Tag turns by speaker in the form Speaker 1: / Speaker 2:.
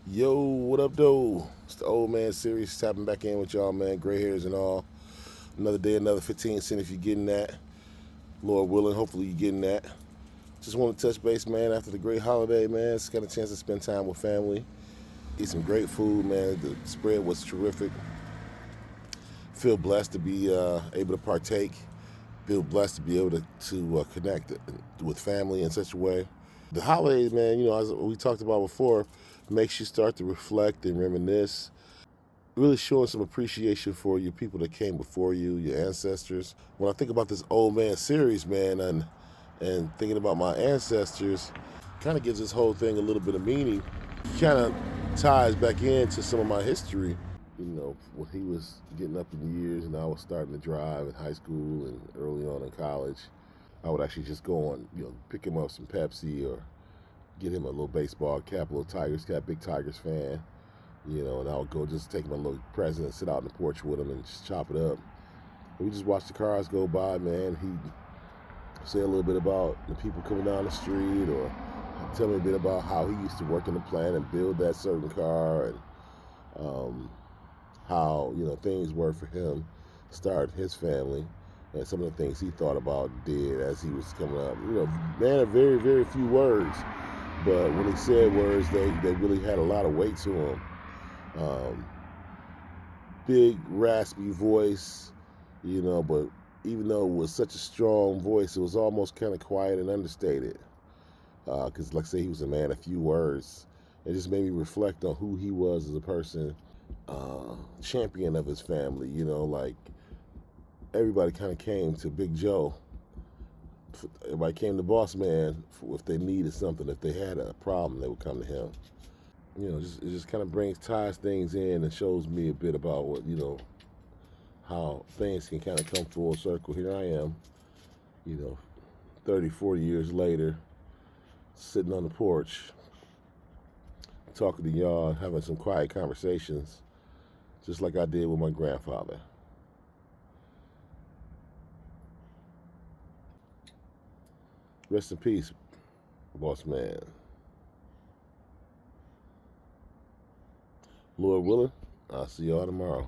Speaker 1: Yo, what up, though? It's the old man series. Tapping back in with y'all, man. Gray hairs and all. Another day, another 15 cent if you're getting that. Lord willing, hopefully you're getting that. Just want to touch base, man. After the great holiday, man, it's got a chance to spend time with family. Eat some great food, man. The spread was terrific. Feel blessed to be able to partake. Feel blessed to be able to connect with family in such a way. The holidays, man, as we talked about before, makes you start to reflect and reminisce, really showing some appreciation for your people that came before you, your ancestors. When I think about this old man series, man, and thinking about my ancestors, kind of gives this whole thing a little bit of meaning. Kind of ties back into some of my history. When he was getting up in years and I was starting to drive in high school and early on in college, I would actually just go on, pick him up some Pepsi or get him a little baseball cap, a little Tigers cap, big Tigers fan, and I would go just take him a little present and sit out on the porch with him and just chop it up. And we just watch the cars go by, man. He'd say a little bit about the people coming down the street or tell me a bit about how he used to work in the plant and build that certain car and how, things were for him, starting his family and some of the things he thought about and did as he was coming up. Man of very, very few words, but when he said words, they really had a lot of weight to him. Um, Big, raspy voice, but even though it was such a strong voice, it was almost kind of quiet and understated. Because, like I say, he was a man of few words. It just made me reflect on who he was as a person, champion of his family. Like everybody kind of came to Big Joe. Everybody came to Boss Man if they needed something. If they had a problem, they would come to him. It just kind of ties things in and shows me a bit about what, how things can kind of come full circle. Here I am, you know, 30, 40 years later, sitting on the porch, talking to y'all, having some quiet conversations, just like I did with my grandfather. Rest in peace, boss man. Lord willing, I'll see y'all tomorrow.